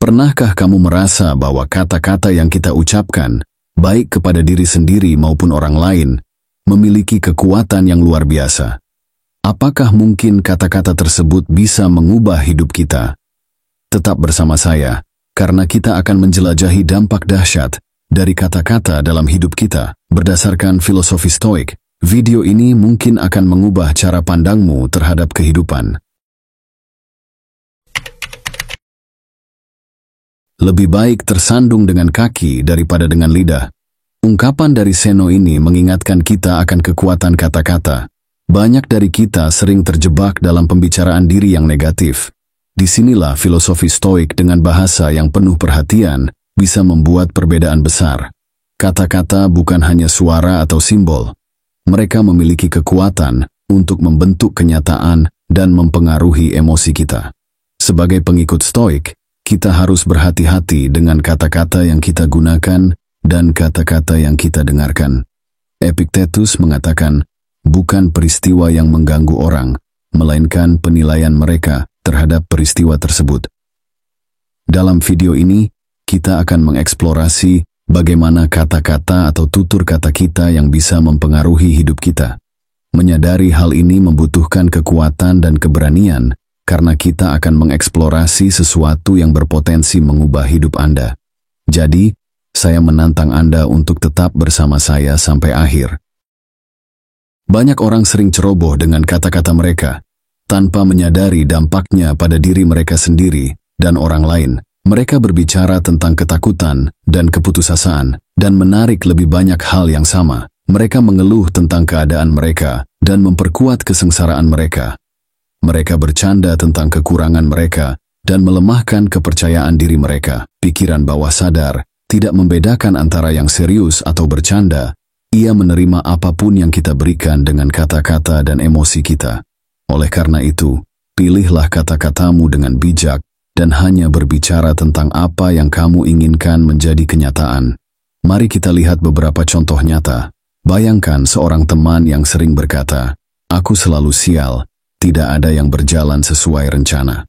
Pernahkah kamu merasa bahwa kata-kata yang kita ucapkan, baik kepada diri sendiri maupun orang lain, memiliki kekuatan yang luar biasa? Apakah mungkin kata-kata tersebut bisa mengubah hidup kita? Tetap bersama saya, karena kita akan menjelajahi dampak dahsyat dari kata-kata dalam hidup kita. Berdasarkan filosofi Stoik, video ini mungkin akan mengubah cara pandangmu terhadap kehidupan. Lebih baik tersandung dengan kaki daripada dengan lidah. Ungkapan dari Seno ini mengingatkan kita akan kekuatan kata-kata. Banyak dari kita sering terjebak dalam pembicaraan diri yang negatif. Disinilah filosofi Stoik dengan bahasa yang penuh perhatian bisa membuat perbedaan besar. Kata-kata bukan hanya suara atau simbol. Mereka memiliki kekuatan untuk membentuk kenyataan dan mempengaruhi emosi kita. Sebagai pengikut Stoik, kita harus berhati-hati dengan kata-kata yang kita gunakan dan kata-kata yang kita dengarkan. Epictetus mengatakan, bukan peristiwa yang mengganggu orang, melainkan penilaian mereka terhadap peristiwa tersebut. Dalam video ini, kita akan mengeksplorasi bagaimana kata-kata atau tutur kata kita yang bisa mempengaruhi hidup kita. Menyadari hal ini membutuhkan kekuatan dan keberanian, karena kita akan mengeksplorasi sesuatu yang berpotensi mengubah hidup Anda. Jadi, saya menantang Anda untuk tetap bersama saya sampai akhir. Banyak orang sering ceroboh dengan kata-kata mereka, tanpa menyadari dampaknya pada diri mereka sendiri dan orang lain. Mereka berbicara tentang ketakutan dan keputusasaan, dan menarik lebih banyak hal yang sama. Mereka mengeluh tentang keadaan mereka dan memperkuat kesengsaraan mereka. Mereka bercanda tentang kekurangan mereka dan melemahkan kepercayaan diri mereka. Pikiran bawah sadar tidak membedakan antara yang serius atau bercanda. Ia menerima apapun yang kita berikan dengan kata-kata dan emosi kita. Oleh karena itu, pilihlah kata-katamu dengan bijak dan hanya berbicara tentang apa yang kamu inginkan menjadi kenyataan. Mari kita lihat beberapa contoh nyata. Bayangkan seorang teman yang sering berkata, "Aku selalu sial, tidak ada yang berjalan sesuai rencana."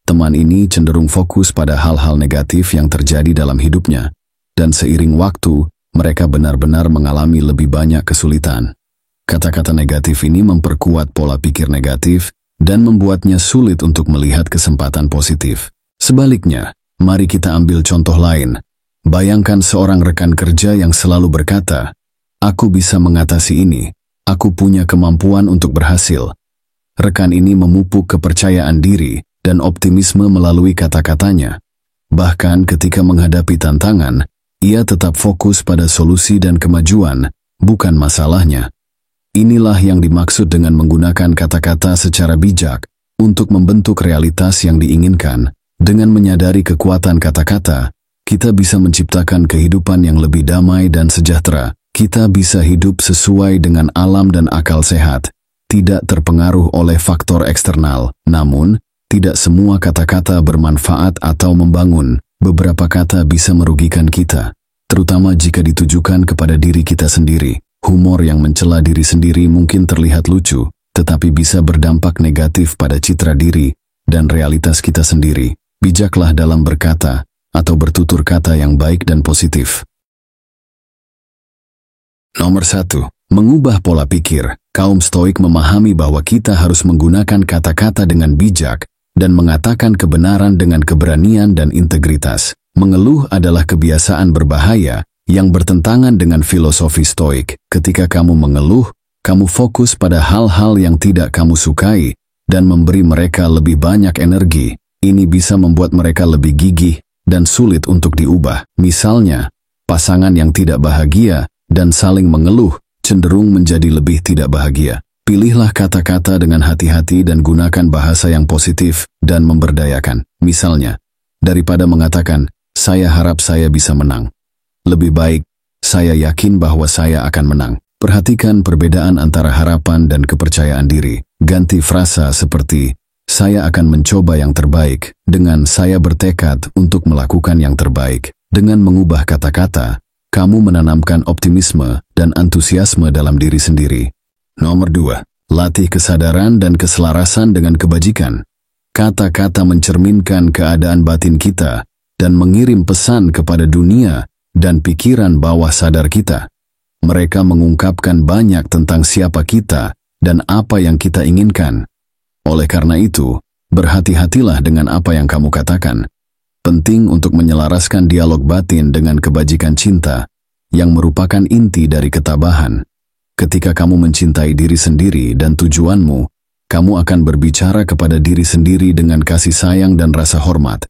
Teman ini cenderung fokus pada hal-hal negatif yang terjadi dalam hidupnya, dan seiring waktu, mereka benar-benar mengalami lebih banyak kesulitan. Kata-kata negatif ini memperkuat pola pikir negatif dan membuatnya sulit untuk melihat kesempatan positif. Sebaliknya, mari kita ambil contoh lain. Bayangkan seorang rekan kerja yang selalu berkata, "Aku bisa mengatasi ini, aku punya kemampuan untuk berhasil." Rekan ini memupuk kepercayaan diri dan optimisme melalui kata-katanya. Bahkan ketika menghadapi tantangan, ia tetap fokus pada solusi dan kemajuan, bukan masalahnya. Inilah yang dimaksud dengan menggunakan kata-kata secara bijak untuk membentuk realitas yang diinginkan. Dengan menyadari kekuatan kata-kata, kita bisa menciptakan kehidupan yang lebih damai dan sejahtera. Kita bisa hidup sesuai dengan alam dan akal sehat, tidak terpengaruh oleh faktor eksternal. Namun, tidak semua kata-kata bermanfaat atau membangun. Beberapa kata bisa merugikan kita, terutama jika ditujukan kepada diri kita sendiri. Humor yang mencela diri sendiri mungkin terlihat lucu, tetapi bisa berdampak negatif pada citra diri dan realitas kita sendiri. Bijaklah dalam berkata atau bertutur kata yang baik dan positif. Nomor 1. Mengubah pola pikir. Kaum Stoik memahami bahwa kita harus menggunakan kata-kata dengan bijak dan mengatakan kebenaran dengan keberanian dan integritas. Mengeluh adalah kebiasaan berbahaya yang bertentangan dengan filosofi Stoik. Ketika kamu mengeluh, kamu fokus pada hal-hal yang tidak kamu sukai dan memberi mereka lebih banyak energi. Ini bisa membuat mereka lebih gigih dan sulit untuk diubah. Misalnya, pasangan yang tidak bahagia dan saling mengeluh cenderung menjadi lebih tidak bahagia. Pilihlah kata-kata dengan hati-hati dan gunakan bahasa yang positif dan memberdayakan. Misalnya, daripada mengatakan, "Saya harap saya bisa menang," lebih baik, "Saya yakin bahwa saya akan menang." Perhatikan perbedaan antara harapan dan kepercayaan diri. Ganti frasa seperti, "Saya akan mencoba yang terbaik," dengan "Saya bertekad untuk melakukan yang terbaik." Dengan mengubah kata-kata, kamu menanamkan optimisme dan antusiasme dalam diri sendiri. Nomor 2. Latih kesadaran dan keselarasan dengan kebajikan. Kata-kata mencerminkan keadaan batin kita, dan mengirim pesan kepada dunia dan pikiran bawah sadar kita. Mereka mengungkapkan banyak tentang siapa kita dan apa yang kita inginkan. Oleh karena itu, berhati-hatilah dengan apa yang kamu katakan. Penting untuk menyelaraskan dialog batin dengan kebajikan cinta, yang merupakan inti dari ketabahan. Ketika kamu mencintai diri sendiri dan tujuanmu, kamu akan berbicara kepada diri sendiri dengan kasih sayang dan rasa hormat.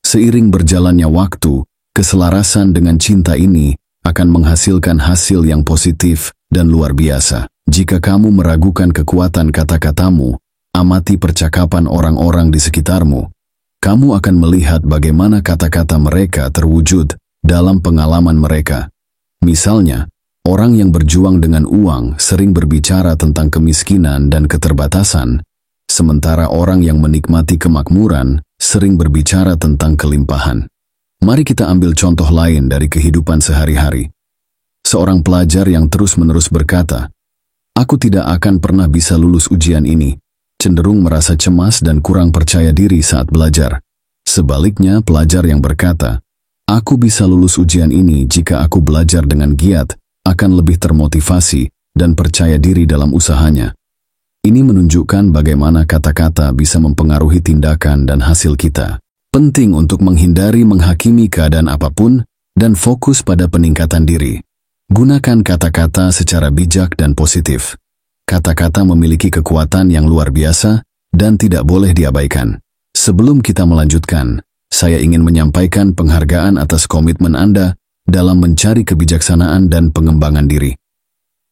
Seiring berjalannya waktu, keselarasan dengan cinta ini akan menghasilkan hasil yang positif dan luar biasa. Jika kamu meragukan kekuatan kata-katamu, amati percakapan orang-orang di sekitarmu. Kamu akan melihat bagaimana kata-kata mereka terwujud dalam pengalaman mereka. Misalnya, orang yang berjuang dengan uang sering berbicara tentang kemiskinan dan keterbatasan, sementara orang yang menikmati kemakmuran sering berbicara tentang kelimpahan. Mari kita ambil contoh lain dari kehidupan sehari-hari. Seorang pelajar yang terus-menerus berkata, "Aku tidak akan pernah bisa lulus ujian ini," cenderung merasa cemas dan kurang percaya diri saat belajar. Sebaliknya, pelajar yang berkata, "Aku bisa lulus ujian ini jika aku belajar dengan giat," akan lebih termotivasi dan percaya diri dalam usahanya. Ini menunjukkan bagaimana kata-kata bisa mempengaruhi tindakan dan hasil kita. Penting untuk menghindari menghakimi keadaan apapun dan fokus pada peningkatan diri. Gunakan kata-kata secara bijak dan positif. Kata-kata memiliki kekuatan yang luar biasa dan tidak boleh diabaikan. Sebelum kita melanjutkan, saya ingin menyampaikan penghargaan atas komitmen Anda dalam mencari kebijaksanaan dan pengembangan diri.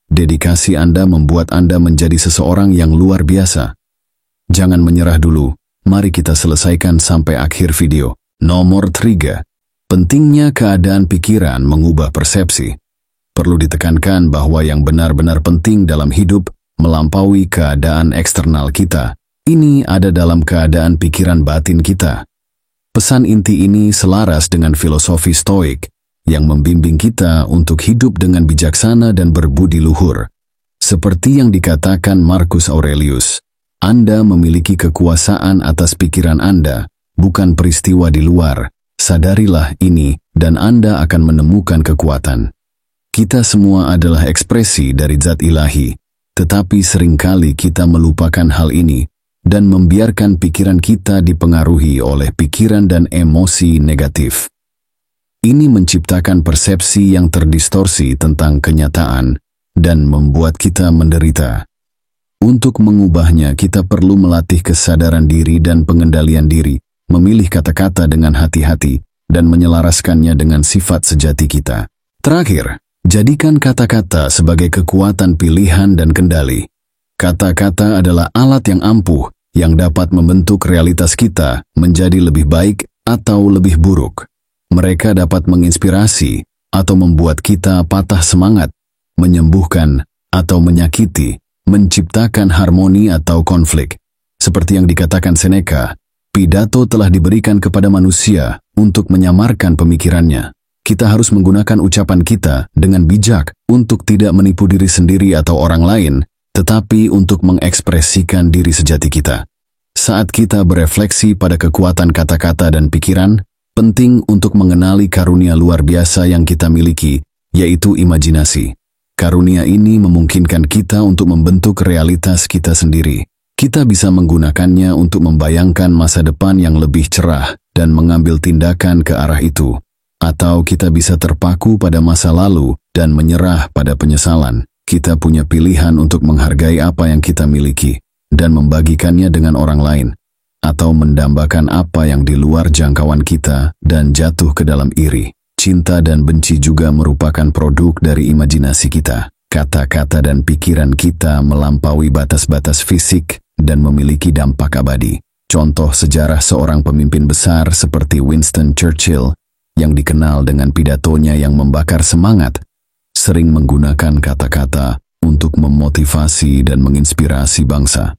Dedikasi Anda membuat Anda menjadi seseorang yang luar biasa. Jangan menyerah dulu, mari kita selesaikan sampai akhir video. Nomor 3. Pentingnya keadaan pikiran mengubah persepsi. Perlu ditekankan bahwa yang benar-benar penting dalam hidup melampaui keadaan eksternal kita. Ini ada dalam keadaan pikiran batin kita. Pesan inti ini selaras dengan filosofi Stoik yang membimbing kita untuk hidup dengan bijaksana dan berbudi luhur. Seperti yang dikatakan Marcus Aurelius, Anda memiliki kekuasaan atas pikiran Anda, bukan peristiwa di luar. Sadarilah ini dan Anda akan menemukan kekuatan. Kita semua adalah ekspresi dari zat ilahi, tetapi seringkali kita melupakan hal ini dan membiarkan pikiran kita dipengaruhi oleh pikiran dan emosi negatif. Ini menciptakan persepsi yang terdistorsi tentang kenyataan dan membuat kita menderita. Untuk mengubahnya, kita perlu melatih kesadaran diri dan pengendalian diri, memilih kata-kata dengan hati-hati, dan menyelaraskannya dengan sifat sejati kita. Terakhir, jadikan kata-kata sebagai kekuatan pilihan dan kendali. Kata-kata adalah alat yang ampuh yang dapat membentuk realitas kita menjadi lebih baik atau lebih buruk. Mereka dapat menginspirasi atau membuat kita patah semangat, menyembuhkan atau menyakiti, menciptakan harmoni atau konflik. Seperti yang dikatakan Seneca, pidato telah diberikan kepada manusia untuk menyamarkan pemikirannya. Kita harus menggunakan ucapan kita dengan bijak untuk tidak menipu diri sendiri atau orang lain, tetapi untuk mengekspresikan diri sejati kita. Saat kita berefleksi pada kekuatan kata-kata dan pikiran, penting untuk mengenali karunia luar biasa yang kita miliki, yaitu imajinasi. Karunia ini memungkinkan kita untuk membentuk realitas kita sendiri. Kita bisa menggunakannya untuk membayangkan masa depan yang lebih cerah dan mengambil tindakan ke arah itu. Atau kita bisa terpaku pada masa lalu dan menyerah pada penyesalan. Kita punya pilihan untuk menghargai apa yang kita miliki dan membagikannya dengan orang lain, atau mendambakan apa yang di luar jangkauan kita dan jatuh ke dalam iri. Cinta dan benci juga merupakan produk dari imajinasi kita. Kata-kata dan pikiran kita melampaui batas-batas fisik dan memiliki dampak abadi. Contoh sejarah seorang pemimpin besar seperti Winston Churchill yang dikenal dengan pidatonya yang membakar semangat, sering menggunakan kata-kata untuk memotivasi dan menginspirasi bangsa.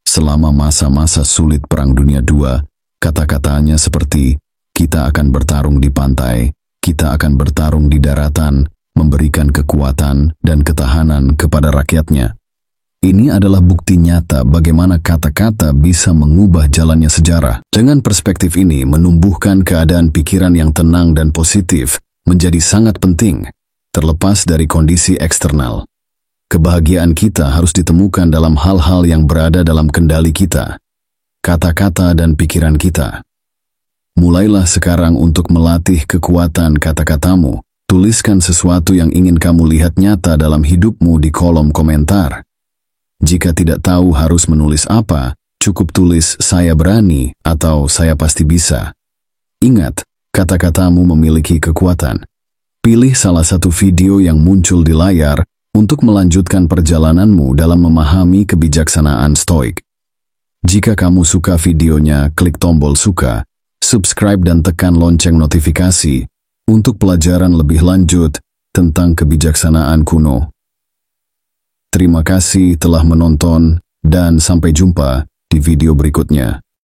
Selama masa-masa sulit Perang Dunia II, kata-katanya seperti, "Kita akan bertarung di pantai, kita akan bertarung di daratan," memberikan kekuatan dan ketahanan kepada rakyatnya. Ini adalah bukti nyata bagaimana kata-kata bisa mengubah jalannya sejarah. Dengan perspektif ini, menumbuhkan keadaan pikiran yang tenang dan positif menjadi sangat penting, terlepas dari kondisi eksternal. Kebahagiaan kita harus ditemukan dalam hal-hal yang berada dalam kendali kita, kata-kata dan pikiran kita. Mulailah sekarang untuk melatih kekuatan kata-katamu. Tuliskan sesuatu yang ingin kamu lihat nyata dalam hidupmu di kolom komentar. Jika tidak tahu harus menulis apa, cukup tulis "saya berani" atau "saya pasti bisa". Ingat, kata-katamu memiliki kekuatan. Pilih salah satu video yang muncul di layar untuk melanjutkan perjalananmu dalam memahami kebijaksanaan Stoik. Jika kamu suka videonya, klik tombol suka, subscribe dan tekan lonceng notifikasi untuk pelajaran lebih lanjut tentang kebijaksanaan kuno. Terima kasih telah menonton dan sampai jumpa di video berikutnya.